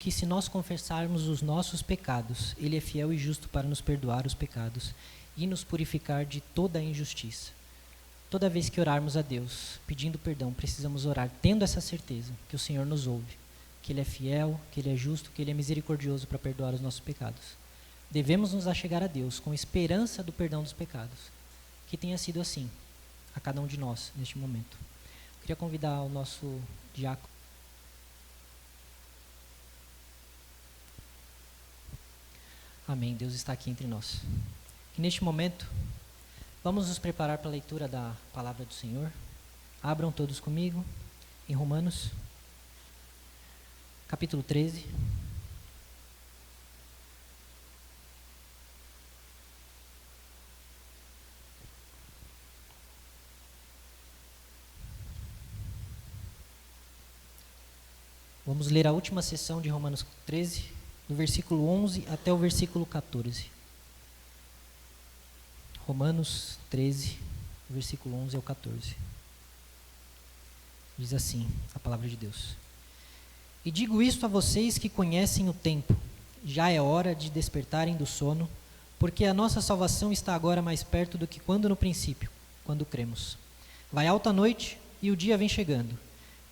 que se nós confessarmos os nossos pecados, Ele é fiel e justo para nos perdoar os pecados e nos purificar de toda a injustiça. Toda vez que orarmos a Deus, pedindo perdão, precisamos orar tendo essa certeza que o Senhor nos ouve, que Ele é fiel, que Ele é justo, que Ele é misericordioso para perdoar os nossos pecados. Devemos nos achegar a Deus com esperança do perdão dos pecados, que tenha sido assim a cada um de nós neste momento. Eu queria convidar o nosso diácono. Amém. Deus está aqui entre nós. E neste momento, vamos nos preparar para a leitura da palavra do Senhor. Abram todos comigo em Romanos, capítulo 13. Vamos ler a última sessão de Romanos 13, do versículo 11 até o versículo 14. Romanos 13, versículo 11 ao 14. Diz assim a palavra de Deus: E digo isto a vocês que conhecem o tempo, já é hora de despertarem do sono, porque a nossa salvação está agora mais perto do que quando no princípio, quando cremos. Vai alta a noite e o dia vem chegando.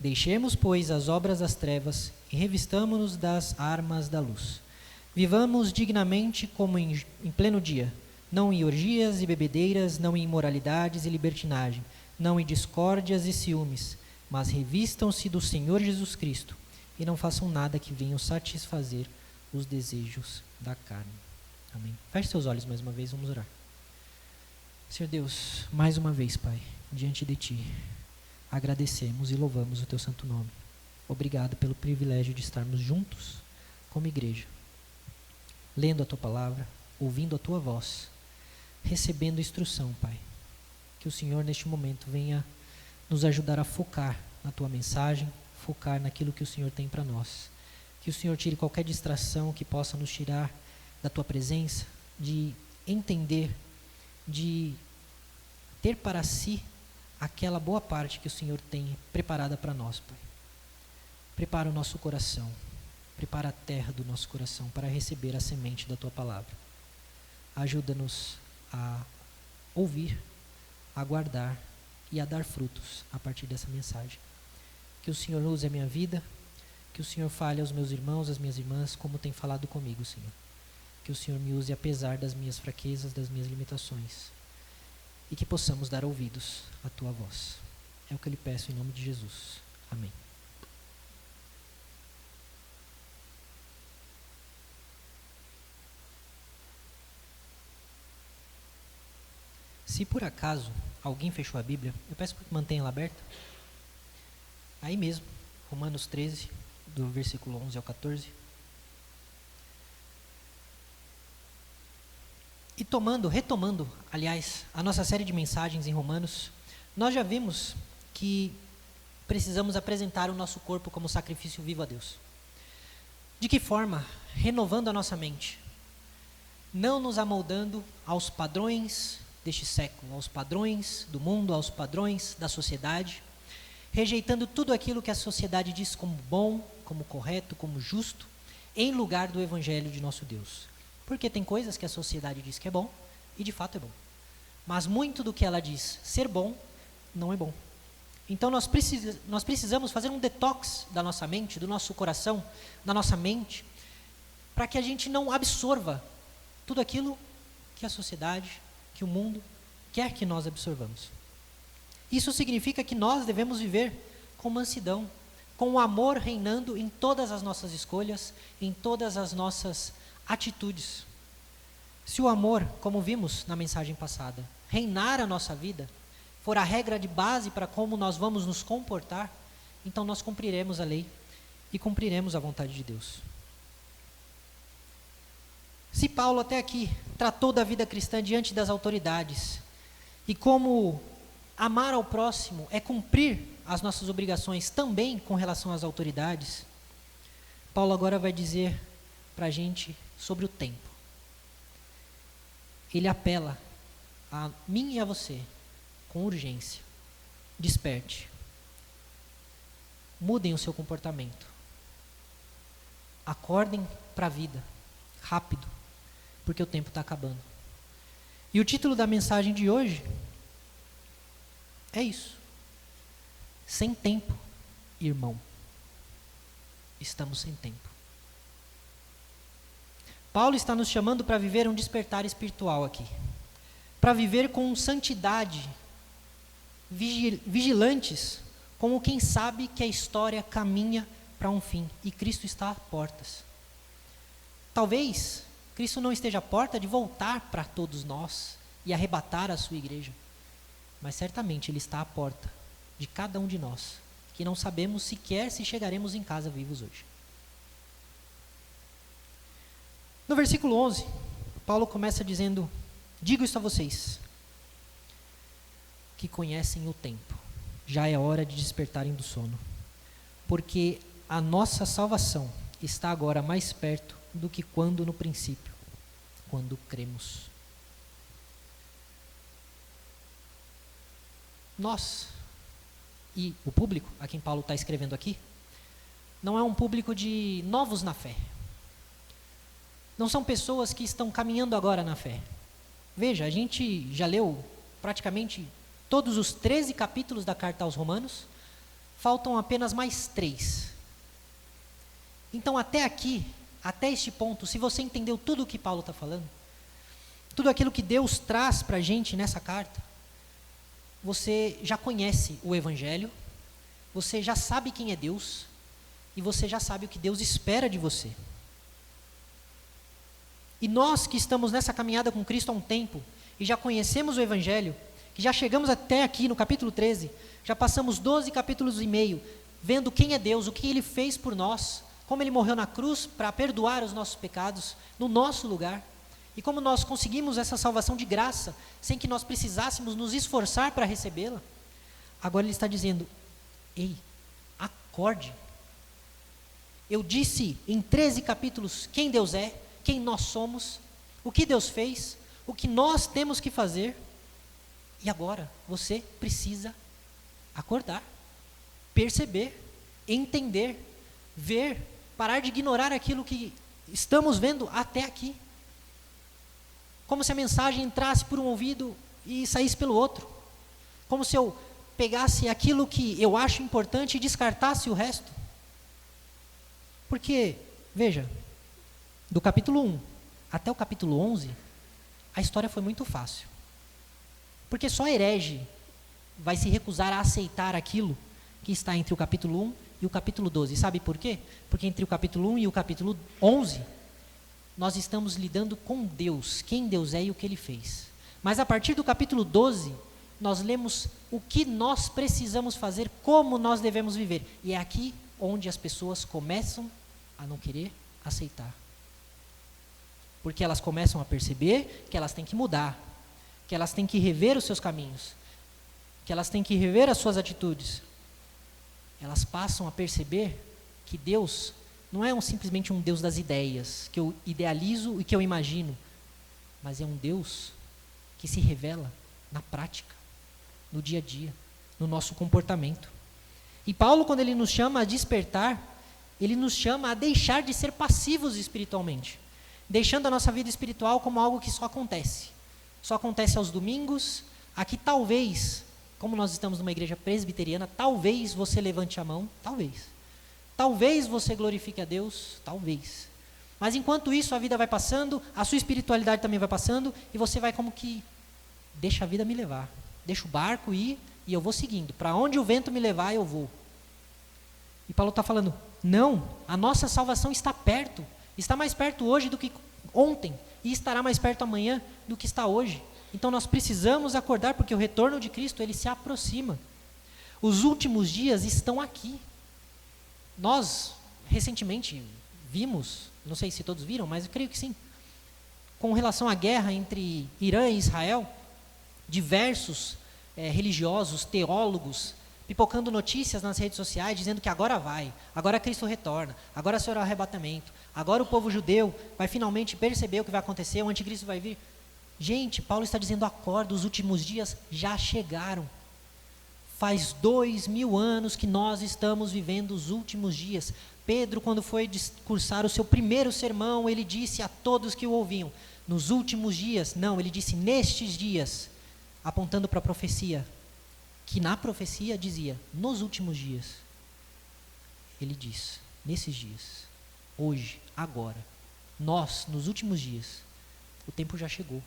Deixemos, pois, as obras das trevas e revistamo-nos das armas da luz. Vivamos dignamente como em pleno dia, não em orgias e bebedeiras, não em imoralidades e libertinagem, não em discórdias e ciúmes, mas revistam-se do Senhor Jesus Cristo e não façam nada que venham satisfazer os desejos da carne. Amém. Feche seus olhos mais uma vez, vamos orar. Senhor Deus, mais uma vez, Pai, diante de Ti, agradecemos e louvamos o Teu santo nome. Obrigado pelo privilégio de estarmos juntos como igreja, lendo a Tua palavra, ouvindo a Tua voz, recebendo instrução, Pai. Que o Senhor neste momento venha nos ajudar a focar na Tua mensagem, focar naquilo que o Senhor tem para nós. Que o Senhor tire qualquer distração que possa nos tirar da Tua presença, de entender, de ter para si aquela boa parte que o Senhor tem preparada para nós, Pai. Prepara o nosso coração, prepara a terra do nosso coração para receber a semente da Tua palavra. Ajuda-nos a ouvir, a guardar e a dar frutos a partir dessa mensagem. Que o Senhor use a minha vida, que o Senhor fale aos meus irmãos, às minhas irmãs, como tem falado comigo, Senhor. Que o Senhor me use apesar das minhas fraquezas, das minhas limitações. E que possamos dar ouvidos à Tua voz. É o que eu lhe peço em nome de Jesus. Amém. Se por acaso alguém fechou a Bíblia, eu peço que mantenha ela aberta. Aí mesmo, Romanos 13, do versículo 11 ao 14. E retomando, aliás, a nossa série de mensagens em Romanos, nós já vimos que precisamos apresentar o nosso corpo como sacrifício vivo a Deus. De que forma? Renovando a nossa mente. Não nos amoldando aos padrões deste século, aos padrões do mundo, aos padrões da sociedade, rejeitando tudo aquilo que a sociedade diz como bom, como correto, como justo, em lugar do Evangelho de nosso Deus. Porque tem coisas que a sociedade diz que é bom, e de fato é bom. Mas muito do que ela diz ser bom, não é bom. Então nós precisamos fazer um detox da nossa mente, do nosso coração, da nossa mente, para que a gente não absorva tudo aquilo que a sociedade, que o mundo quer que nós absorvamos. Isso significa que nós devemos viver com mansidão, com o amor reinando em todas as nossas escolhas, em todas as nossas atitudes. Se o amor, como vimos na mensagem passada, reinar a nossa vida, for a regra de base para como nós vamos nos comportar, então nós cumpriremos a lei e cumpriremos a vontade de Deus. Se Paulo até aqui tratou da vida cristã diante das autoridades e como amar ao próximo é cumprir as nossas obrigações também com relação às autoridades, Paulo agora vai dizer para a gente sobre o tempo. Ele apela a mim e a você com urgência. Desperte. Mudem o seu comportamento. Acordem para a vida, rápido, porque o tempo está acabando. E o título da mensagem de hoje é isso. Sem tempo, irmão. Estamos sem tempo. Paulo está nos chamando para viver um despertar espiritual aqui. Para viver com santidade, vigilantes, como quem sabe que a história caminha para um fim e Cristo está às portas. Talvez Cristo não esteja à porta de voltar para todos nós e arrebatar a sua igreja, mas certamente Ele está à porta de cada um de nós, que não sabemos sequer se chegaremos em casa vivos hoje. No versículo 11, Paulo começa dizendo: digo isso a vocês, que conhecem o tempo, já é hora de despertarem do sono, porque a nossa salvação está agora mais perto do que quando no princípio, quando cremos. Nós, e o público a quem Paulo está escrevendo aqui, não é um público de novos na fé. Não são pessoas que estão caminhando agora na fé. Veja, a gente já leu praticamente todos os 13 capítulos da carta aos Romanos, faltam apenas mais 3. Então até aqui, até este ponto, se você entendeu tudo o que Paulo está falando, tudo aquilo que Deus traz para a gente nessa carta, você já conhece o Evangelho, você já sabe quem é Deus, e você já sabe o que Deus espera de você. E nós que estamos nessa caminhada com Cristo há um tempo, e já conhecemos o Evangelho, que já chegamos até aqui no capítulo 13, já passamos 12 capítulos e meio, vendo quem é Deus, o que Ele fez por nós, como Ele morreu na cruz para perdoar os nossos pecados, no nosso lugar, e como nós conseguimos essa salvação de graça, sem que nós precisássemos nos esforçar para recebê-la. Agora Ele está dizendo: ei, acorde. Eu disse em 13 capítulos quem Deus é, quem nós somos, o que Deus fez, o que nós temos que fazer, e agora você precisa acordar, perceber, entender, ver, parar de ignorar aquilo que estamos vendo até aqui. Como se a mensagem entrasse por um ouvido e saísse pelo outro. Como se eu pegasse aquilo que eu acho importante e descartasse o resto. Porque, veja, do capítulo 1 até o capítulo 11, a história foi muito fácil. Porque só herege vai se recusar a aceitar aquilo que está entre o capítulo 1 e o capítulo 12. Sabe por quê? Porque entre o capítulo 1 e o capítulo 11, nós estamos lidando com Deus, quem Deus é e o que Ele fez. Mas a partir do capítulo 12, nós lemos o que nós precisamos fazer, como nós devemos viver. E é aqui onde as pessoas começam a não querer aceitar. Porque elas começam a perceber que elas têm que mudar, que elas têm que rever os seus caminhos, que elas têm que rever as suas atitudes. Elas passam a perceber que Deus não é simplesmente um Deus das ideias, que eu idealizo e que eu imagino, mas é um Deus que se revela na prática, no dia a dia, no nosso comportamento. E Paulo, quando ele nos chama a despertar, ele nos chama a deixar de ser passivos espiritualmente, deixando a nossa vida espiritual como algo que só acontece aos domingos. Aqui talvez, como nós estamos numa igreja presbiteriana, talvez você levante a mão, talvez você glorifique a Deus, talvez. Mas enquanto isso a vida vai passando, a sua espiritualidade também vai passando, e você vai como que, deixa a vida me levar, deixa o barco ir, e eu vou seguindo, para onde o vento me levar eu vou. E Paulo está falando, não, a nossa salvação está perto, está mais perto hoje do que ontem, e estará mais perto amanhã do que está hoje. Então nós precisamos acordar, porque o retorno de Cristo, ele se aproxima. Os últimos dias estão aqui. Nós, recentemente, vimos, não sei se todos viram, mas eu creio que sim, com relação à guerra entre Irã e Israel, diversos religiosos, teólogos, pipocando notícias nas redes sociais, dizendo que agora Cristo retorna, agora será o arrebatamento, agora o povo judeu vai finalmente perceber o que vai acontecer, o anticristo vai vir. Gente, Paulo está dizendo, acorda, os últimos dias já chegaram. Faz 2000 anos que nós estamos vivendo os últimos dias. Pedro, quando foi discursar o seu primeiro sermão, ele disse a todos que o ouviam, nos últimos dias, não, ele disse nestes dias, apontando para a profecia, que na profecia dizia, nos últimos dias. Ele diz, nesses dias, hoje, agora, nós, nos últimos dias, o tempo já chegou.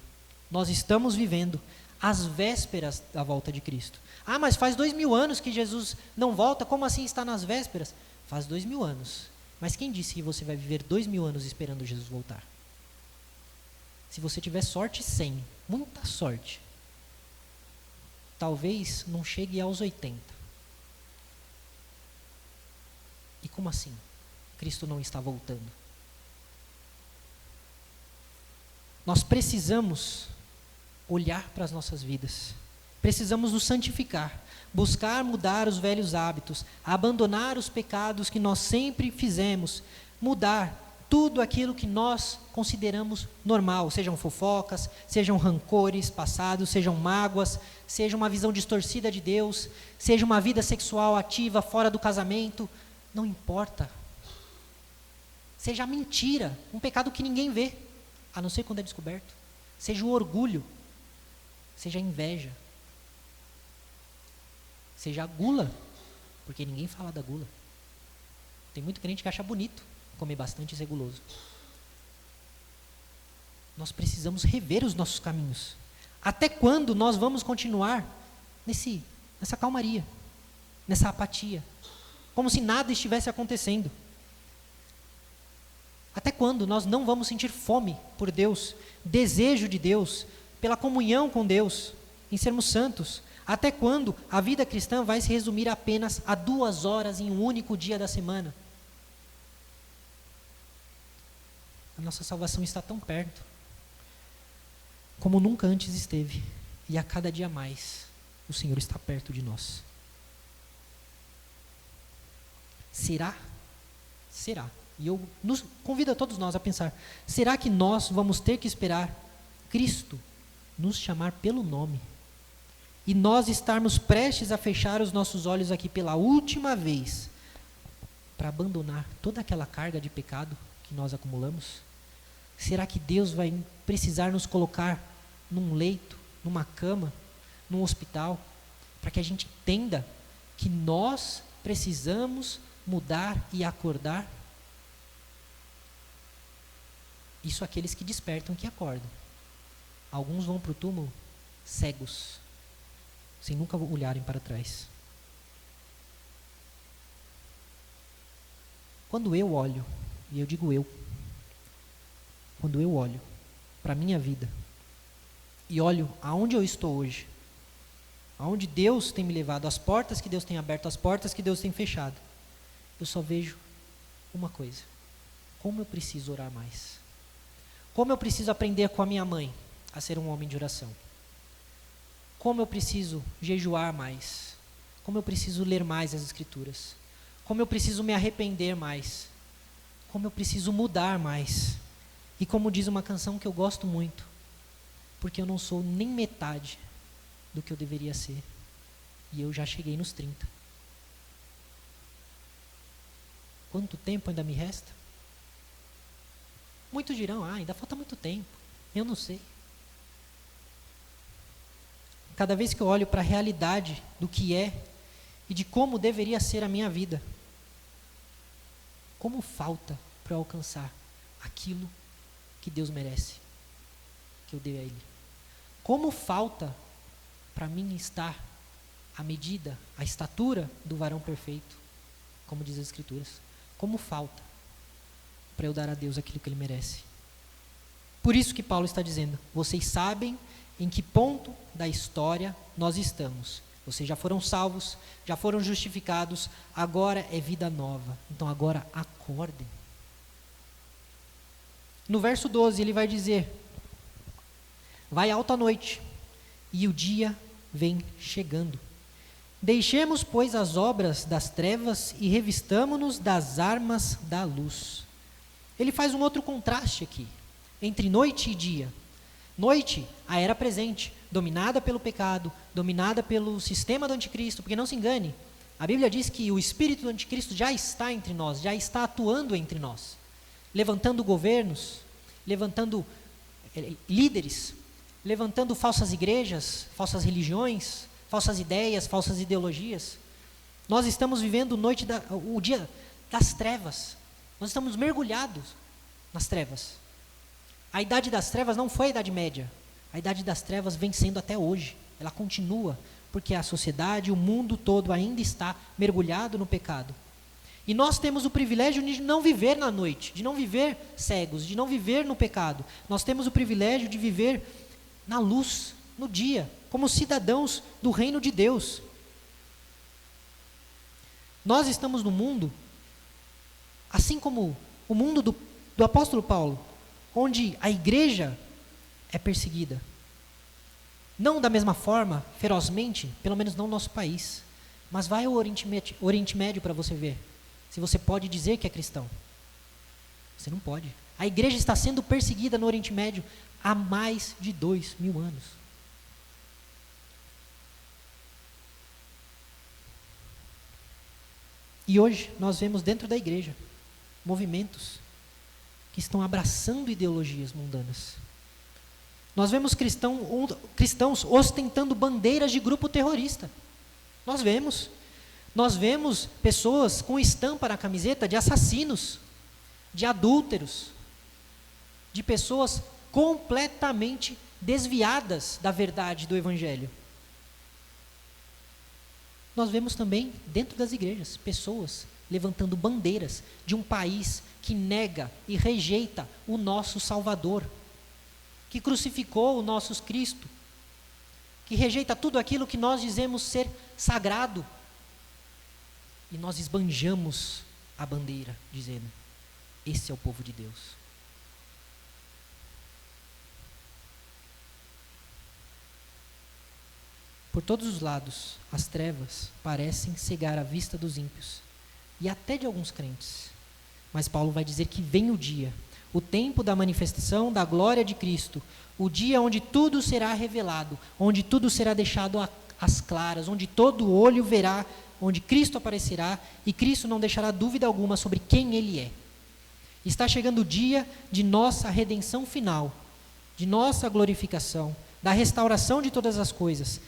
Nós estamos vivendo as vésperas da volta de Cristo. Ah, mas faz 2000 anos que Jesus não volta, como assim está nas vésperas? Faz 2000 anos. Mas quem disse que você vai viver 2000 anos esperando Jesus voltar? Se você tiver sorte, 100, muita sorte, talvez não chegue aos 80. E como assim? Cristo não está voltando. Nós precisamos olhar para as nossas vidas. Precisamos nos santificar, buscar mudar os velhos hábitos, abandonar os pecados que nós sempre fizemos, mudar tudo aquilo que nós consideramos normal, sejam fofocas, sejam rancores passados, sejam mágoas, seja uma visão distorcida de Deus, seja uma vida sexual ativa fora do casamento, não importa. Seja a mentira, um pecado que ninguém vê, a não ser quando é descoberto. Seja o orgulho, seja a inveja, seja a gula, porque ninguém fala da gula. Tem muito crente que acha bonito comer bastante e ser guloso. Nós precisamos rever os nossos caminhos. Até quando nós vamos continuar nessa calmaria, nessa apatia, como se nada estivesse acontecendo? Até quando nós não vamos sentir fome por Deus, desejo de Deus, pela comunhão com Deus, em sermos santos? Até quando a vida cristã vai se resumir apenas a 2 horas em um único dia da semana? A nossa salvação está tão perto, como nunca antes esteve, e a cada dia mais, o Senhor está perto de nós. Será? E eu convido a todos nós a pensar, será que nós vamos ter que esperar Cristo nos chamar pelo nome, e nós estarmos prestes a fechar os nossos olhos aqui pela última vez, para abandonar toda aquela carga de pecado que nós acumulamos? Será que Deus vai precisar nos colocar num leito, numa cama, num hospital, para que a gente entenda que nós precisamos mudar e acordar? Isso aqueles que despertam, que acordam. Alguns vão para o túmulo cegos, sem nunca olharem para trás. Quando eu olho, e eu digo quando eu olho para a minha vida, e olho aonde eu estou hoje, aonde Deus tem me levado, as portas que Deus tem aberto, as portas que Deus tem fechado, eu só vejo uma coisa: como eu preciso orar mais, como eu preciso aprender com a minha mãe a ser um homem de oração, como eu preciso jejuar mais, como eu preciso ler mais as Escrituras, como eu preciso me arrepender mais, como eu preciso mudar mais. E como diz uma canção que eu gosto muito, porque eu não sou nem metade do que eu deveria ser, e eu já cheguei nos 30. Quanto tempo ainda me resta? Muitos dirão, ainda falta muito tempo. Eu não sei. Cada vez que eu olho para a realidade do que é e de como deveria ser a minha vida, como falta para alcançar aquilo que Deus merece, que eu dei a Ele. Como falta para mim estar à medida, à estatura do varão perfeito, como diz as Escrituras. Como falta para eu dar a Deus aquilo que Ele merece. Por isso que Paulo está dizendo, vocês sabem em que ponto da história nós estamos. Vocês já foram salvos, já foram justificados, agora é vida nova. Então agora acordem. No verso 12 ele vai dizer, vai alta a noite, e o dia vem chegando. Deixemos, pois, as obras das trevas e revistamo-nos das armas da luz. Ele faz um outro contraste aqui, entre noite e dia. Noite, a era presente, dominada pelo pecado, dominada pelo sistema do anticristo, porque não se engane, A Bíblia diz que o espírito do anticristo já está entre nós, já está atuando entre nós, levantando governos, levantando líderes, levantando falsas igrejas, falsas religiões, falsas ideias, falsas ideologias. Nós estamos vivendo o dia das trevas. Nós estamos mergulhados nas trevas. A idade das trevas não foi a Idade Média. A idade das trevas vem sendo até hoje. Ela continua, porque a sociedade, o mundo todo ainda está mergulhado no pecado. E nós temos o privilégio de não viver na noite, de não viver cegos, de não viver no pecado. Nós temos o privilégio de viver na luz, no dia, como cidadãos do reino de Deus. Nós estamos no mundo, assim como o mundo do apóstolo Paulo, onde a igreja é perseguida. Não da mesma forma, ferozmente, pelo menos não no nosso país. Mas vai ao Oriente Médio para você ver se você pode dizer que é cristão. Você não pode. A igreja está sendo perseguida no Oriente Médio há mais de 2000 anos. E hoje nós vemos dentro da igreja movimentos que estão abraçando ideologias mundanas. Nós vemos cristãos ostentando bandeiras de grupo terrorista. Nós vemos pessoas com estampa na camiseta de assassinos, de adúlteros, de pessoas completamente desviadas da verdade do Evangelho. Nós vemos também, dentro das igrejas, pessoas levantando bandeiras de um país que nega e rejeita o nosso Salvador, que crucificou o nosso Cristo, que rejeita tudo aquilo que nós dizemos ser sagrado. E nós esbanjamos a bandeira, dizendo: esse é o povo de Deus. Por todos os lados, as trevas parecem cegar a vista dos ímpios, e até de alguns crentes. Mas Paulo vai dizer que vem o dia, o tempo da manifestação da glória de Cristo, o dia onde tudo será revelado, onde tudo será deixado às claras, onde todo olho verá, onde Cristo aparecerá, e Cristo não deixará dúvida alguma sobre quem Ele é. Está chegando o dia de nossa redenção final, de nossa glorificação, da restauração de todas as coisas.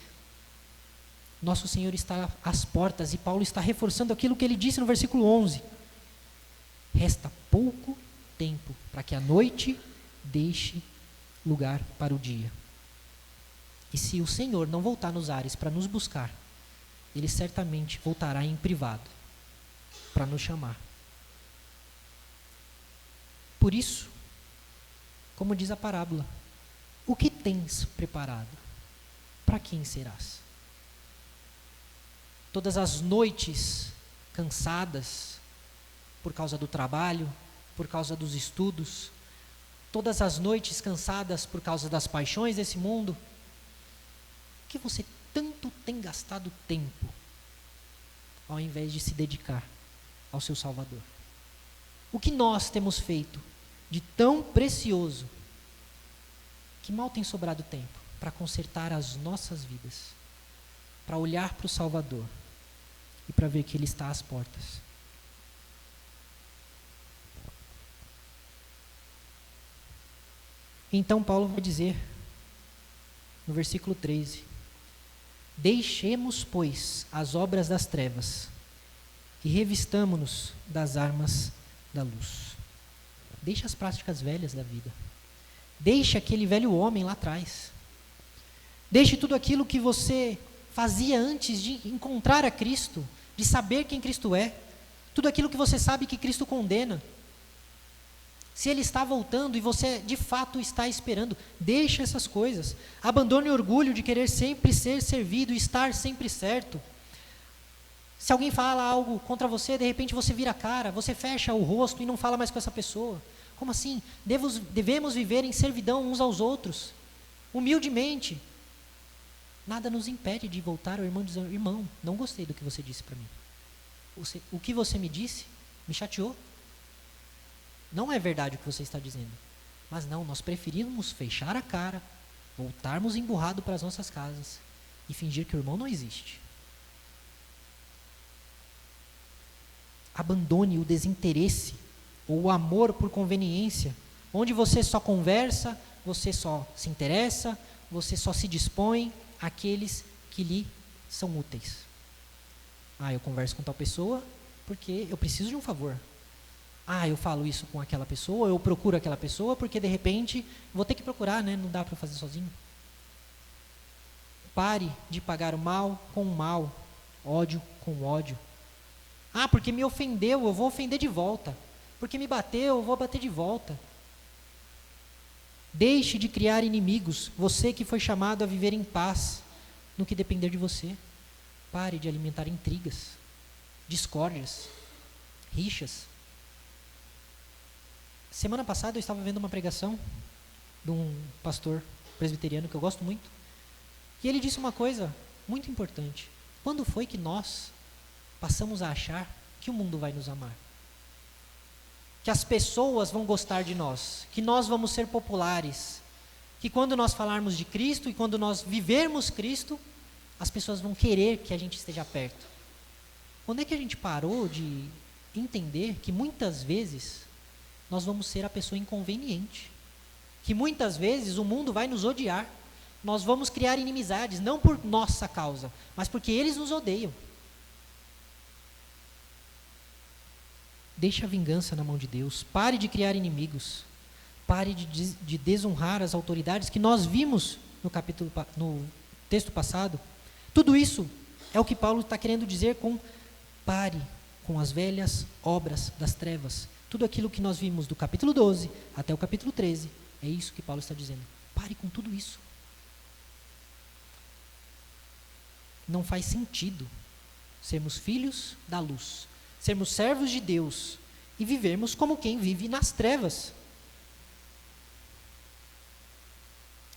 Nosso Senhor está às portas, e Paulo está reforçando aquilo que ele disse no versículo 11. Resta pouco tempo para que a noite deixe lugar para o dia. E se o Senhor não voltar nos ares para nos buscar, Ele certamente voltará em privado para nos chamar. Por isso, como diz a parábola, o que tens preparado? Para quem serás? Todas as noites cansadas por causa do trabalho, por causa dos estudos, todas as noites cansadas por causa das paixões desse mundo, que você tanto tem gastado tempo ao invés de se dedicar ao seu Salvador? O que nós temos feito de tão precioso que mal tem sobrado tempo para consertar as nossas vidas, para olhar para o Salvador e para ver que Ele está às portas? Então Paulo vai dizer, no versículo 13, deixemos, pois, as obras das trevas e revistamo-nos das armas da luz. Deixa as práticas velhas da vida. Deixe aquele velho homem lá atrás. Deixe tudo aquilo que você fazia antes de encontrar a Cristo, de saber quem Cristo é. Tudo aquilo que você sabe que Cristo condena. Se Ele está voltando e você de fato está esperando, deixe essas coisas. Abandone o orgulho de querer sempre ser servido e estar sempre certo. Se alguém fala algo contra você, de repente você vira a cara, você fecha o rosto e não fala mais com essa pessoa. Como assim? Devemos viver em servidão uns aos outros, humildemente. Nada nos impede de voltar ao irmão e dizer: irmão, não gostei do que você disse para mim. O que você me disse me chateou. Não é verdade o que você está dizendo. Mas não, nós preferimos fechar a cara, voltarmos emburrado para as nossas casas e fingir que o irmão não existe. Abandone o desinteresse ou o amor por conveniência, onde você só conversa, você só se interessa, você só se dispõe àqueles que lhe são úteis. Eu converso com tal pessoa porque eu preciso de um favor. Eu falo isso com aquela pessoa, eu procuro aquela pessoa porque de repente vou ter que procurar, né? Não dá para fazer sozinho. Pare de pagar o mal com o mal, ódio com ódio. Porque me ofendeu, eu vou ofender de volta. Porque me bateu, eu vou bater de volta. Deixe de criar inimigos, você que foi chamado a viver em paz, no que depender de você. Pare de alimentar intrigas, discórdias, rixas. Semana passada eu estava vendo uma pregação de um pastor presbiteriano que eu gosto muito, e ele disse uma coisa muito importante. Quando foi que nós passamos a achar que o mundo vai nos amar? Que as pessoas vão gostar de nós, que nós vamos ser populares, que quando nós falarmos de Cristo e quando nós vivermos Cristo, as pessoas vão querer que a gente esteja perto. Quando é que a gente parou de entender que muitas vezes nós vamos ser a pessoa inconveniente? Que muitas vezes o mundo vai nos odiar, nós vamos criar inimizades, não por nossa causa, mas porque eles nos odeiam. Deixe a vingança na mão de Deus, pare de criar inimigos, pare de desonrar as autoridades que nós vimos no texto passado. Tudo isso é o que Paulo está querendo dizer com pare com as velhas obras das trevas. Tudo aquilo que nós vimos do capítulo 12 até o capítulo 13, é isso que Paulo está dizendo. Pare com tudo isso. Não faz sentido sermos filhos da luz, sermos servos de Deus e vivermos como quem vive nas trevas.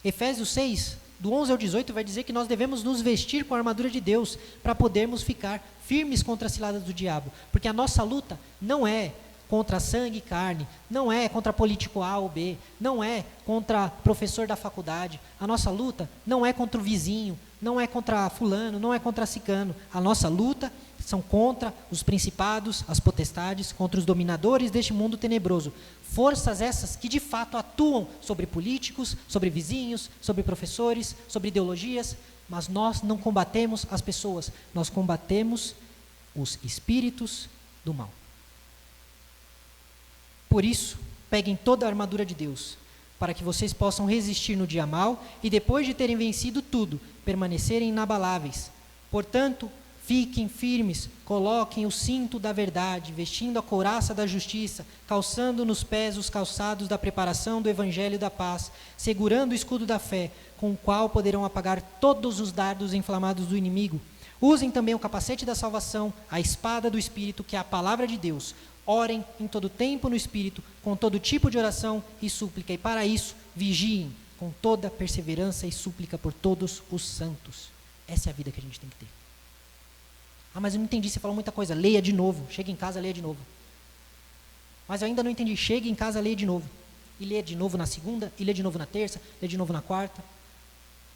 Efésios 6, do 11 ao 18, vai dizer que nós devemos nos vestir com a armadura de Deus para podermos ficar firmes contra as ciladas do diabo, porque a nossa luta não é contra sangue e carne, não é contra político A ou B, não é contra professor da faculdade, a nossa luta não é contra o vizinho, não é contra fulano, não é contra cicano, a nossa luta são contra os principados, as potestades, contra os dominadores deste mundo tenebroso, forças essas que de fato atuam sobre políticos, sobre vizinhos, sobre professores, sobre ideologias, mas nós não combatemos as pessoas, nós combatemos os espíritos do mal. Por isso, peguem toda a armadura de Deus, para que vocês possam resistir no dia mau e depois de terem vencido tudo, permanecerem inabaláveis. Portanto, fiquem firmes, coloquem o cinto da verdade, vestindo a couraça da justiça, calçando nos pés os calçados da preparação do evangelho da paz, segurando o escudo da fé, com o qual poderão apagar todos os dardos inflamados do inimigo. Usem também o capacete da salvação, a espada do Espírito, que é a palavra de Deus. Orem em todo tempo no Espírito, com todo tipo de oração e súplica, e para isso, vigiem com toda perseverança e súplica por todos os santos. Essa é a vida que a gente tem que ter. Mas eu não entendi, você falou muita coisa, leia de novo, chega em casa, leia de novo. Mas eu ainda não entendi, chega em casa, leia de novo. E leia de novo na segunda, e leia de novo na terça, leia de novo na quarta,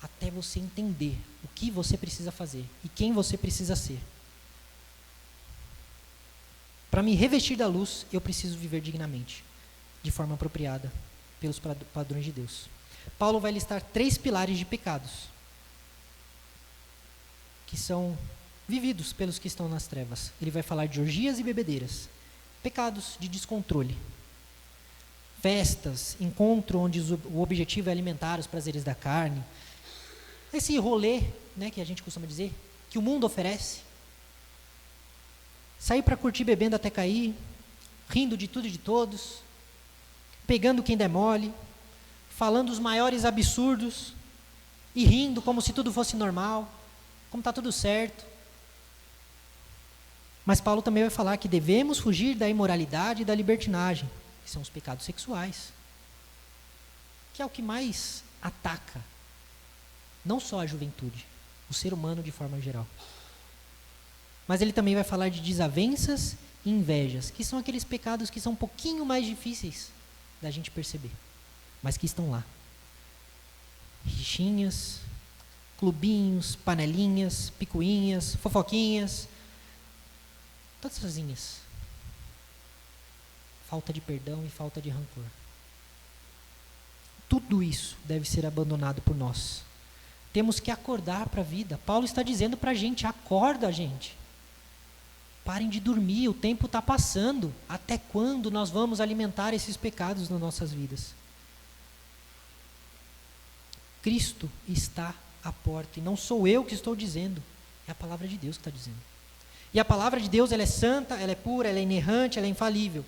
até você entender o que você precisa fazer e quem você precisa ser. Para me revestir da luz, eu preciso viver dignamente, de forma apropriada, pelos padrões de Deus. Paulo vai listar 3 pilares de pecados, que são vividos pelos que estão nas trevas. Ele vai falar de orgias e bebedeiras, pecados de descontrole, festas, encontro onde o objetivo é alimentar os prazeres da carne, esse rolê, né, que a gente costuma dizer, que o mundo oferece, sair para curtir bebendo até cair, rindo de tudo e de todos, pegando quem der mole, falando os maiores absurdos e rindo como se tudo fosse normal, como está tudo certo. Mas Paulo também vai falar que devemos fugir da imoralidade e da libertinagem, que são os pecados sexuais, que é o que mais ataca, não só a juventude, o ser humano de forma geral. Mas ele também vai falar de desavenças e invejas, que são aqueles pecados que são um pouquinho mais difíceis da gente perceber, mas que estão lá. Rixinhas, clubinhos, panelinhas, picuinhas, fofoquinhas, todas sozinhas. falta de perdão e falta de rancor. Tudo isso deve ser abandonado por nós. Temos que acordar para a vida. Paulo está dizendo para a gente: acorda, gente. Parem de dormir, o tempo está passando. Até quando nós vamos alimentar esses pecados nas nossas vidas? Cristo está à porta, e não sou eu que estou dizendo, é a palavra de Deus que está dizendo. E a palavra de Deus, ela é santa, ela é pura, ela é inerrante, ela é infalível.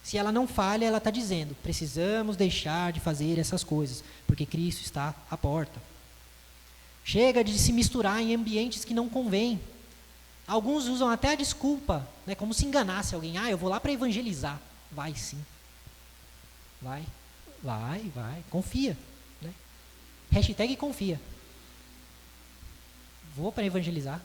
Se ela não falha, ela está dizendo: precisamos deixar de fazer essas coisas, porque Cristo está à porta. Chega de se misturar em ambientes que não convém. Alguns usam até a desculpa, né, como se enganasse alguém: eu vou lá para evangelizar. Vai sim. Vai, confia. Né? Hashtag confia. Vou para evangelizar.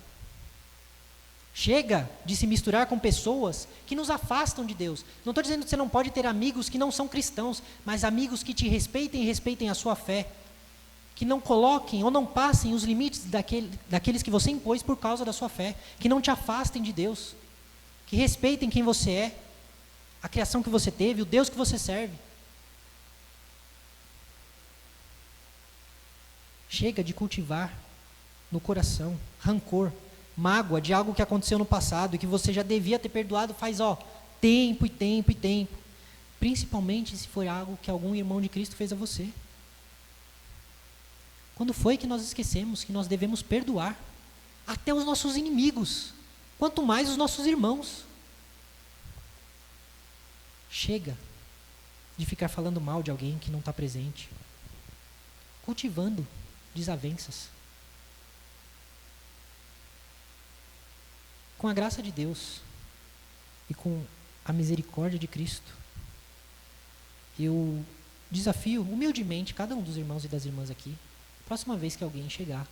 Chega de se misturar com pessoas que nos afastam de Deus. Não estou dizendo que você não pode ter amigos que não são cristãos, mas amigos que te respeitem e respeitem a sua fé. Que não coloquem ou não passem os limites daqueles que você impôs por causa da sua fé. Que não te afastem de Deus. Que respeitem quem você é, a criação que você teve, o Deus que você serve. Chega de cultivar no coração rancor, mágoa de algo que aconteceu no passado e que você já devia ter perdoado faz tempo e tempo e tempo. Principalmente se for algo que algum irmão de Cristo fez a você. Quando foi que nós esquecemos que nós devemos perdoar até os nossos inimigos, quanto mais os nossos irmãos? Chega de ficar falando mal de alguém que não está presente, cultivando desavenças. Com a graça de Deus e com a misericórdia de Cristo, eu desafio humildemente cada um dos irmãos e das irmãs aqui, próxima vez que alguém chegar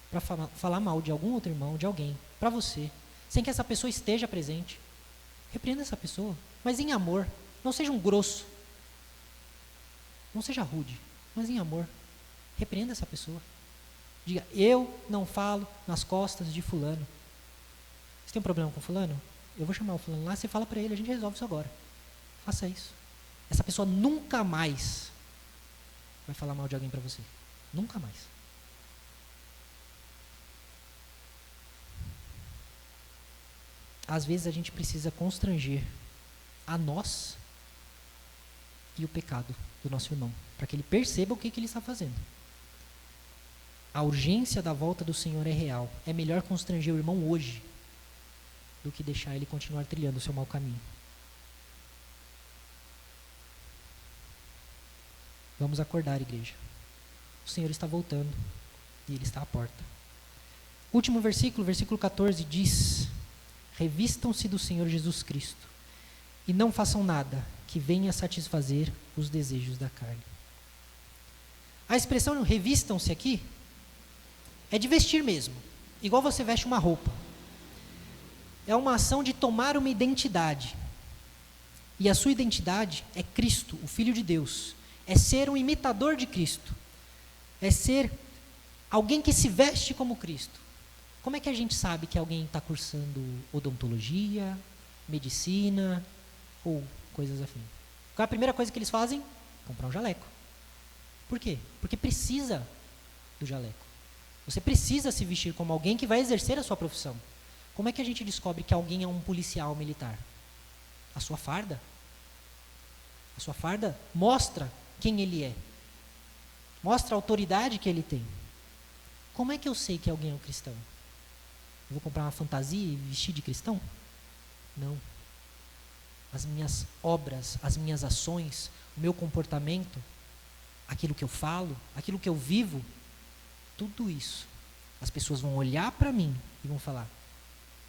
para falar mal de algum outro irmão, de alguém, para você, sem que essa pessoa esteja presente, repreenda essa pessoa, mas em amor. Não seja um grosso, não seja rude, mas em amor. Repreenda essa pessoa. Diga: eu não falo nas costas de fulano. Você tem um problema com fulano? Eu vou chamar o fulano lá, você fala para ele, a gente resolve isso agora. Faça isso. Essa pessoa nunca mais vai falar mal de alguém para você. Nunca mais. Às vezes a gente precisa constranger a nós e o pecado do nosso irmão, para que ele perceba o que ele está fazendo. A urgência da volta do Senhor é real. É melhor constranger o irmão hoje do que deixar ele continuar trilhando o seu mau caminho. Vamos acordar, igreja. O Senhor está voltando e Ele está à porta. Último versículo, versículo 14, diz: revistam-se do Senhor Jesus Cristo e não façam nada que venha satisfazer os desejos da carne. A expressão revistam-se aqui é de vestir mesmo, igual você veste uma roupa. É uma ação de tomar uma identidade. E a sua identidade é Cristo, o Filho de Deus. É ser um imitador de Cristo. É ser alguém que se veste como Cristo. Como é que a gente sabe que alguém está cursando odontologia, medicina ou coisas afins? Qual é a primeira coisa que eles fazem? Comprar um jaleco. Por quê? Porque precisa do jaleco. Você precisa se vestir como alguém que vai exercer a sua profissão. Como é que a gente descobre que alguém é um policial militar? A sua farda. A sua farda mostra quem ele é. Mostra a autoridade que ele tem. Como é que eu sei que alguém é um cristão? Eu vou comprar uma fantasia e vestir de cristão? Não. As minhas obras, as minhas ações, o meu comportamento, aquilo que eu falo, aquilo que eu vivo, tudo isso, as pessoas vão olhar para mim e vão falar: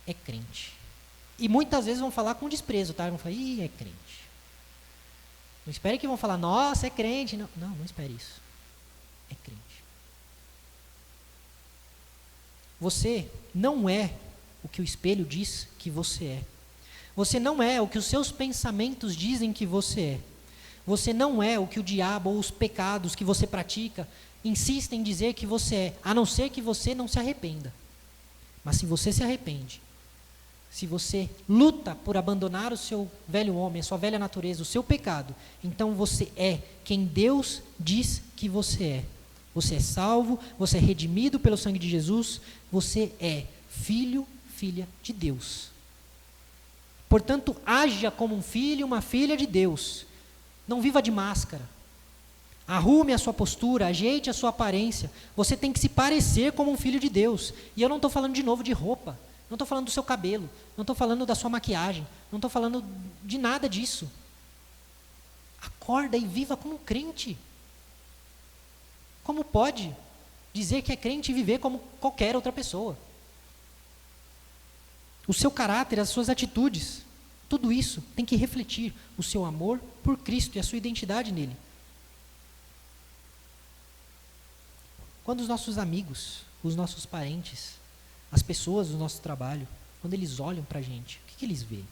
é crente. E muitas vezes vão falar com desprezo, tá? Vão falar: ih, é crente. Não espere que vão falar: nossa, é crente. Não, não espere isso. É crente. Você não é o que o espelho diz que você é. Você não é o que os seus pensamentos dizem que você é. Você não é o que o diabo ou os pecados que você pratica insistem em dizer que você é, a não ser que você não se arrependa. Mas se você se arrepende, se você luta por abandonar o seu velho homem, a sua velha natureza, o seu pecado, então você é quem Deus diz que você é. Você é salvo, você é redimido pelo sangue de Jesus, você é filho, filha de Deus. Portanto, haja como um filho, uma filha de Deus. Não viva de máscara. Arrume a sua postura, ajeite a sua aparência. Você tem que se parecer como um filho de Deus. E eu não estou falando de novo de roupa. Não estou falando do seu cabelo. Não estou falando da sua maquiagem. Não estou falando de nada disso. Acorda e viva como um crente. Como pode dizer que é crente e viver como qualquer outra pessoa? O seu caráter, as suas atitudes, tudo isso tem que refletir o seu amor por Cristo e a sua identidade nele. Quando os nossos amigos, os nossos parentes, as pessoas do nosso trabalho, quando eles olham para a gente, o que eles veem?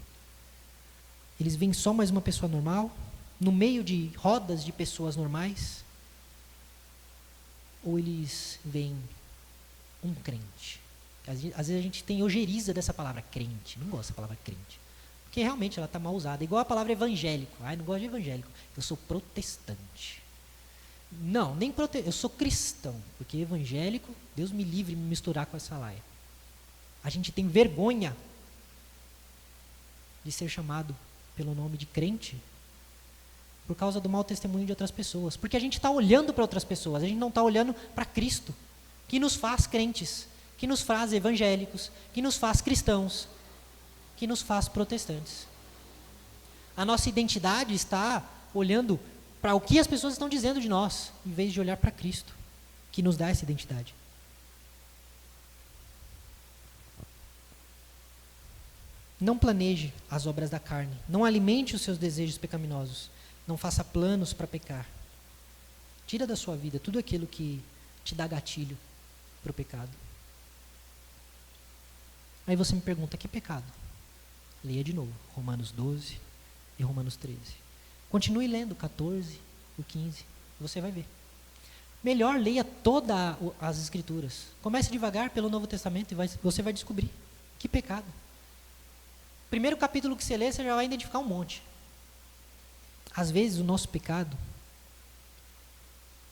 Eles veem só mais uma pessoa normal, no meio de rodas de pessoas normais? Ou eles veem um crente? Às vezes a gente tem ojeriza dessa palavra, crente. Não gosto dessa palavra crente. Porque realmente ela está mal usada. Igual a palavra evangélico. Ai, não gosto de evangélico. Eu sou protestante. Não, nem eu sou cristão. Porque evangélico, Deus me livre de me misturar com essa laia. A gente tem vergonha de ser chamado pelo nome de crente por causa do mau testemunho de outras pessoas. Porque a gente está olhando para outras pessoas, a gente não está olhando para Cristo, que nos faz crentes, que nos faz evangélicos, que nos faz cristãos, que nos faz protestantes. A nossa identidade está olhando para o que as pessoas estão dizendo de nós, em vez de olhar para Cristo, que nos dá essa identidade. Não planeje as obras da carne, não alimente os seus desejos pecaminosos, não faça planos para pecar. Tira da sua vida tudo aquilo que te dá gatilho para o pecado. Aí você me pergunta, que pecado? Leia de novo, Romanos 12 e Romanos 13. Continue lendo 14 e 15, você vai ver. Melhor leia todas as Escrituras. Comece devagar pelo Novo Testamento e você vai descobrir que pecado. Primeiro capítulo que você lê, você já vai identificar um monte. Às vezes o nosso pecado,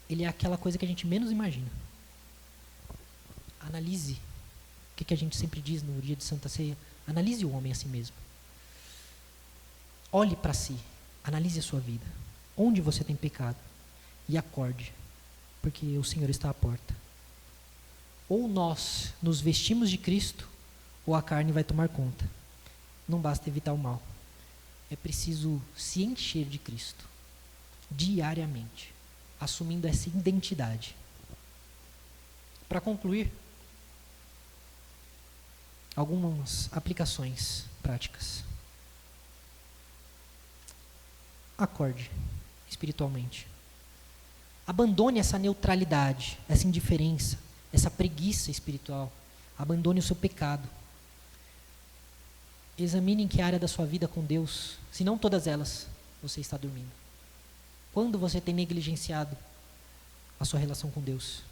ele é aquela coisa que a gente menos imagina. Analise. O que a gente sempre diz no dia de Santa Ceia? Analise o homem a si mesmo. Olhe para si. Analise a sua vida. Onde você tem pecado? E acorde. Porque o Senhor está à porta. Ou nós nos vestimos de Cristo, ou a carne vai tomar conta. Não basta evitar o mal. É preciso se encher de Cristo. Diariamente. Assumindo essa identidade. Para concluir, algumas aplicações práticas. Acorde espiritualmente. Abandone essa neutralidade, essa indiferença, essa preguiça espiritual. Abandone o seu pecado. Examine em que área da sua vida com Deus, se não todas elas, você está dormindo. Quando você tem negligenciado a sua relação com Deus?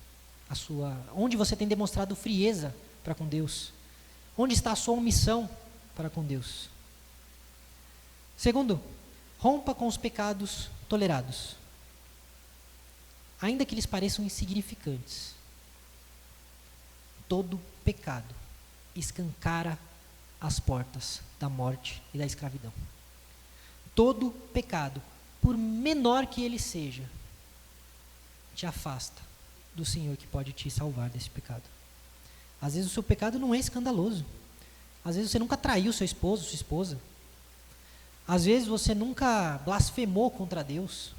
Onde você tem demonstrado frieza para com Deus? Onde está a sua omissão para com Deus? Segundo, rompa com os pecados tolerados, ainda que eles pareçam insignificantes. Todo pecado escancara as portas da morte e da escravidão. Todo pecado, por menor que ele seja, te afasta do Senhor que pode te salvar desse pecado. Às vezes o seu pecado não é escandaloso. Às vezes você nunca traiu seu esposo, sua esposa. Às vezes você nunca blasfemou contra Deus.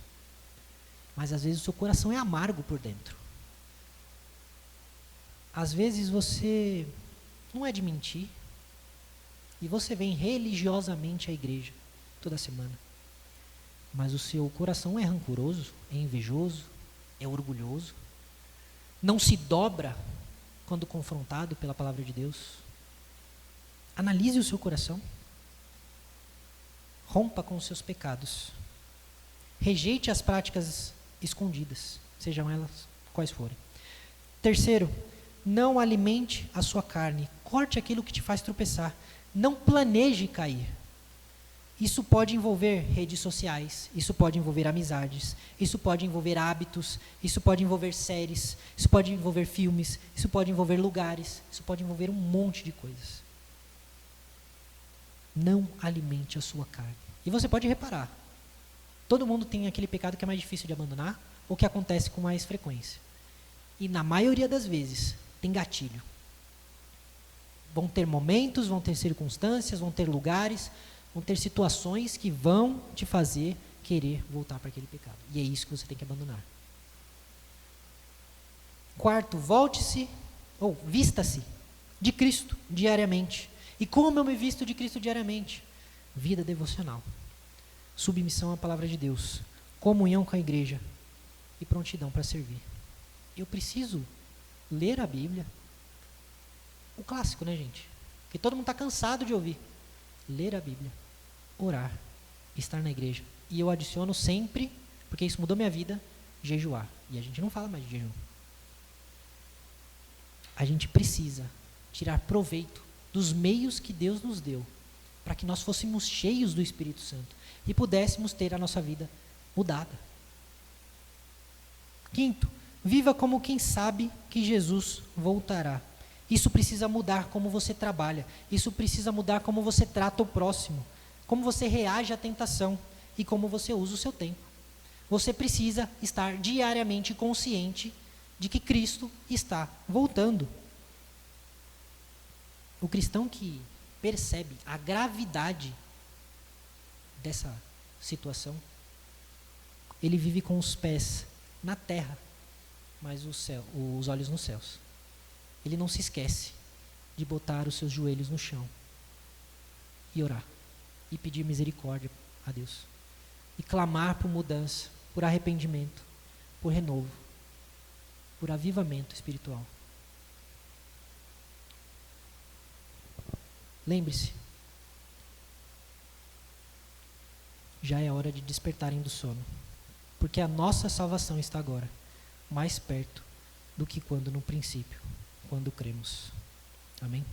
Mas às vezes o seu coração é amargo por dentro. Às vezes você não é de mentir. E você vem religiosamente à igreja toda semana. Mas o seu coração é rancoroso, é invejoso, é orgulhoso. Não se dobra quando confrontado pela palavra de Deus. Analise o seu coração. Rompa com os seus pecados. Rejeite as práticas escondidas, sejam elas quais forem. Terceiro, não alimente a sua carne. Corte aquilo que te faz tropeçar. Não planeje cair. Isso pode envolver redes sociais, isso pode envolver amizades, isso pode envolver hábitos, isso pode envolver séries, isso pode envolver filmes, isso pode envolver lugares, isso pode envolver um monte de coisas. Não alimente a sua carne. E você pode reparar, todo mundo tem aquele pecado que é mais difícil de abandonar ou que acontece com mais frequência. E na maioria das vezes, tem gatilho. Vão ter momentos, vão ter circunstâncias, vão ter lugares, vão ter situações que vão te fazer querer voltar para aquele pecado. E é isso que você tem que abandonar. Quarto, volte-se, ou vista-se de Cristo diariamente. E como eu me visto de Cristo diariamente? Vida devocional. Submissão à palavra de Deus. Comunhão com a igreja. E prontidão para servir. Eu preciso ler a Bíblia. O clássico, né, gente? Que todo mundo está cansado de ouvir. Ler a Bíblia, orar, estar na igreja. E eu adiciono sempre, porque isso mudou minha vida, jejuar. E a gente não fala mais de jejum. A gente precisa tirar proveito dos meios que Deus nos deu, para que nós fôssemos cheios do Espírito Santo e pudéssemos ter a nossa vida mudada. Quinto, viva como quem sabe que Jesus voltará. Isso precisa mudar como você trabalha. Isso precisa mudar como você trata o próximo. Como você reage à tentação. E como você usa o seu tempo. Você precisa estar diariamente consciente de que Cristo está voltando. O cristão que percebe a gravidade dessa situação, ele vive com os pés na terra, mas os olhos nos céus. Ele não se esquece de botar os seus joelhos no chão e orar, e pedir misericórdia a Deus, e clamar por mudança, por arrependimento, por renovo, por avivamento espiritual. Lembre-se, já é hora de despertarem do sono, porque a nossa salvação está agora mais perto do que quando no princípio, quando cremos. Amém?